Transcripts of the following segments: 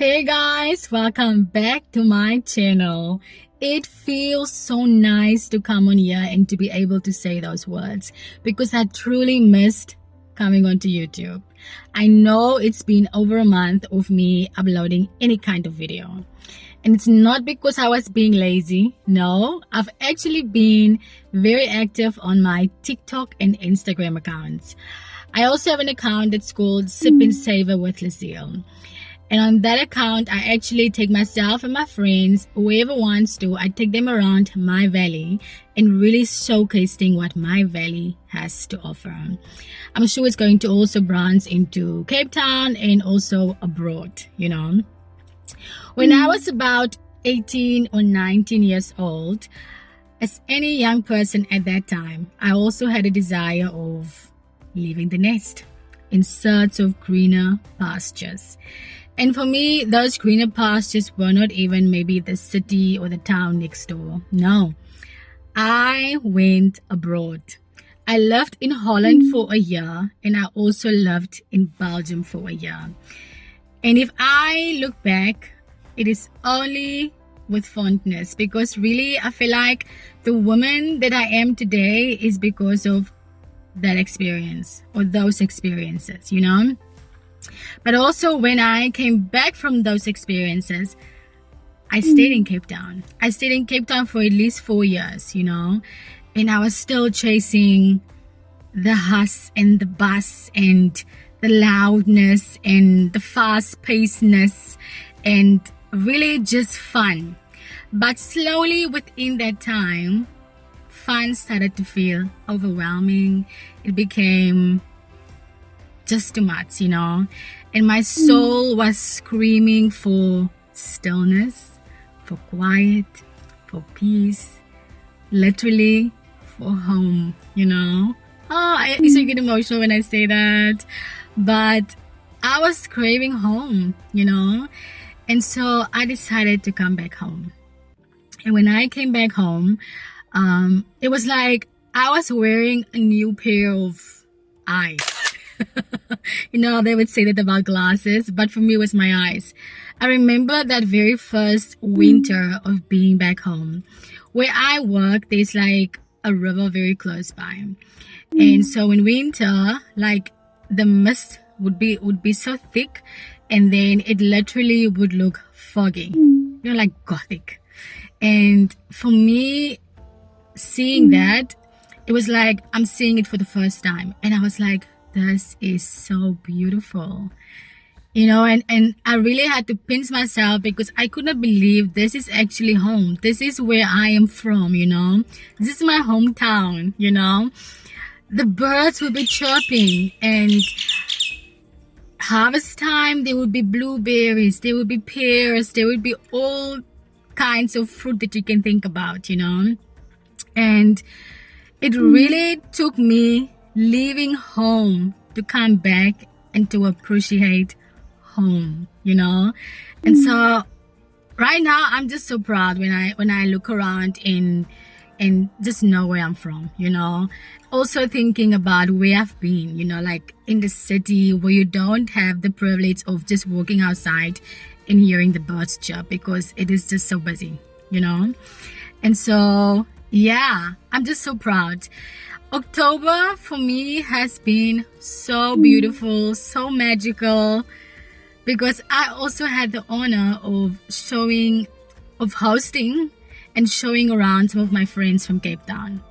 Hey guys, welcome back to my channel. It feels so nice to come on here and to be able to say those words because I truly missed coming onto YouTube. I know it's been over a month of me uploading any kind of video. And it's not because I was being lazy. No, I've actually been very active on my TikTok and Instagram accounts. I also have an account that's called Sip and Savor with Lucille. And on that account, I actually take myself and my friends, whoever wants to, I take them around my valley and really showcasing what my valley has to offer. I'm sure it's going to also branch into Cape Town and also abroad, When I was about 18 or 19 years old, as any young person at that time, I also had a desire of leaving the nest in search of greener pastures. And for me, those greener pastures were not even maybe the city or the town next door. No, I went abroad. I lived in Holland for a year, and I also lived in Belgium for a year. And if I look back, it is only with fondness, because really I feel like the woman that I am today is because of that experience or those experiences, But also when I came back from those experiences, I stayed in Cape Town. I stayed in Cape Town for at least 4 years, and I was still chasing the hustle and the buzz and the loudness and the fast-pacedness and really just fun. But slowly within that time, fun started to feel overwhelming. It became just too much, and my soul was screaming for stillness, for quiet, for peace, literally for home, I actually get emotional when I say that, but I was craving home, and so I decided to come back home. And when I came back home, it was like I was wearing a new pair of eyes. They would say that about glasses, but for me, it was my eyes. I remember that very first winter of being back home. Where I work, there's like a river very close by. And so in winter, like the mist would be so thick, and then it literally would look foggy, like gothic. And for me, seeing that, it was like I'm seeing it for the first time. And I was like, this is so beautiful, and I really had to pinch myself because I could not believe this is actually home. This is where I am from, This is my hometown, The birds will be chirping, and harvest time, there would be blueberries, there would be pears, there would be all kinds of fruit that you can think about, And it really took me leaving home to come back and to appreciate home, And so right now I'm just so proud when I look around and just know where I'm from, Also thinking about where I've been, like in the city where you don't have the privilege of just walking outside and hearing the birds chirp because it is just so busy, And so, yeah, I'm just so proud. October for me has been so beautiful, so magical, because I also had the honor of hosting and showing around some of my friends from Cape Town.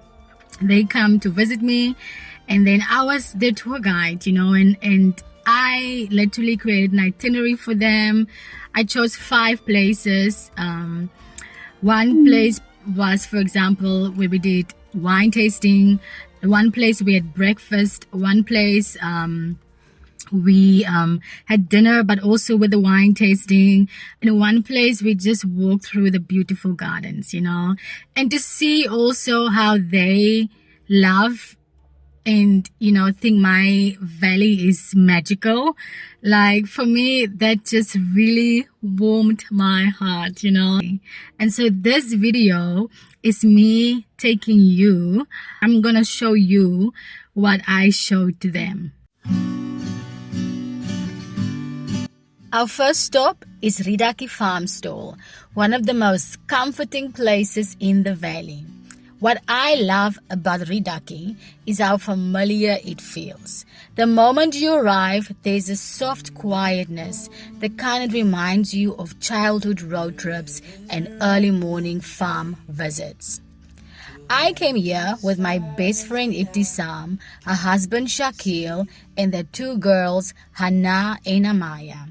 They come to visit me, and then I was their tour guide, and I literally created an itinerary for them. I chose 5 places. One place was, for example, where we did wine tasting. One place we had breakfast. One place we had dinner, but also with the wine tasting. And one place we just walked through the beautiful gardens, and to see also how they love and think my valley is magical. Like for me, that just really warmed my heart, And so this video is me taking you. I'm gonna show you what I showed to them. Our first stop is Ridaki Farm Stall, one of the most comforting places in the valley. What I love about Ridaki is how familiar it feels. The moment you arrive, there's a soft quietness that kind of reminds you of childhood road trips and early morning farm visits. I came here with my best friend Ibtisam, her husband Shakil, and their two girls, Hannah and Amaya.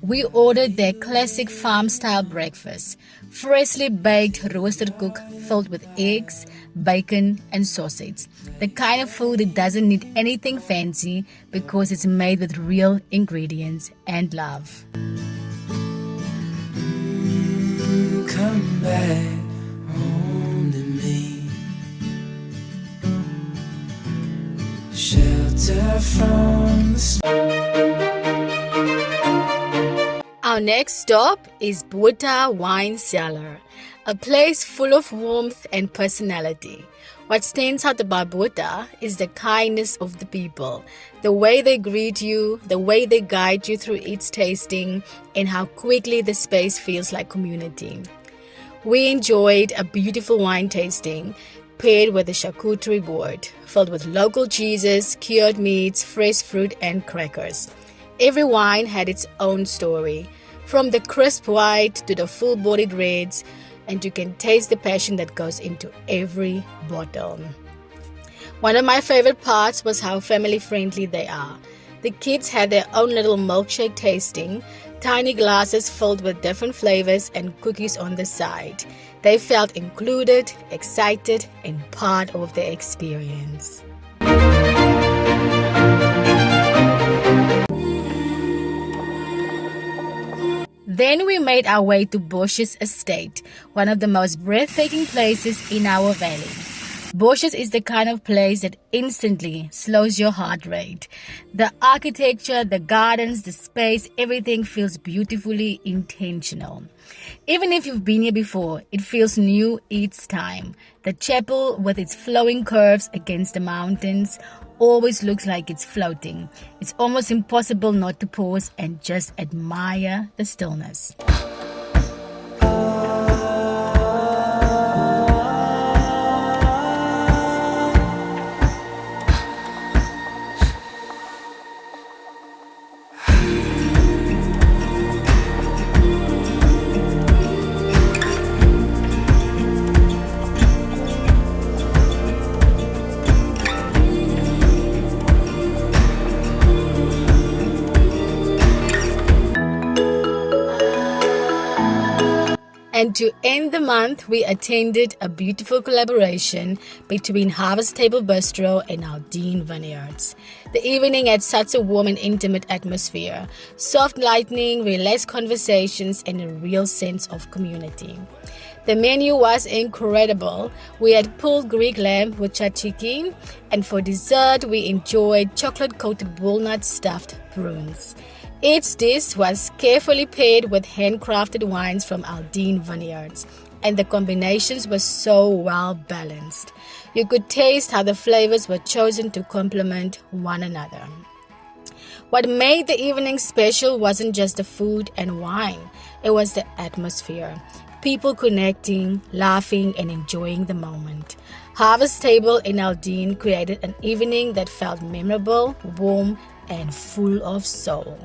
We ordered their classic farm-style breakfast, freshly baked roasted cook filled with eggs, bacon, and sausage. The kind of food that doesn't need anything fancy because it's made with real ingredients and love. Come back home to me. Shelter from the storm. Our next stop is Buta Wine Cellar, a place full of warmth and personality. What stands out about Buta is the kindness of the people, the way they greet you, the way they guide you through each tasting, and how quickly the space feels like community. We enjoyed a beautiful wine tasting paired with a charcuterie board filled with local cheeses, cured meats, fresh fruit, and crackers. Every wine had its own story, from the crisp white to the full-bodied reds, and you can taste the passion that goes into every bottle. One of my favorite parts was how family-friendly they are. The kids had their own little milkshake tasting, tiny glasses filled with different flavors and cookies on the side. They felt included, excited, and part of the experience. Then we made our way to Bosjes Estate, one of the most breathtaking places in our valley. Bosjes is the kind of place that instantly slows your heart rate. The architecture, the gardens, the space, everything feels beautifully intentional. Even if you've been here before, it feels new each time. The chapel, with its flowing curves against the mountains, always looks like it's floating. It's almost impossible not to pause and just admire the stillness. And to end the month, we attended a beautiful collaboration between Harvest Table Bistro and Aldine Vineyards. The evening had such a warm and intimate atmosphere, soft lighting, relaxed conversations, and a real sense of community. The menu was incredible. We had pulled Greek lamb with tzatziki, and for dessert, we enjoyed chocolate-coated walnut stuffed prunes. Each dish was carefully paired with handcrafted wines from Aldine Vineyards, and the combinations were so well balanced. You could taste how the flavors were chosen to complement one another. What made the evening special wasn't just the food and wine, it was the atmosphere. People connecting, laughing, and enjoying the moment. Harvest Table in Aldine created an evening that felt memorable, warm, and full of soul.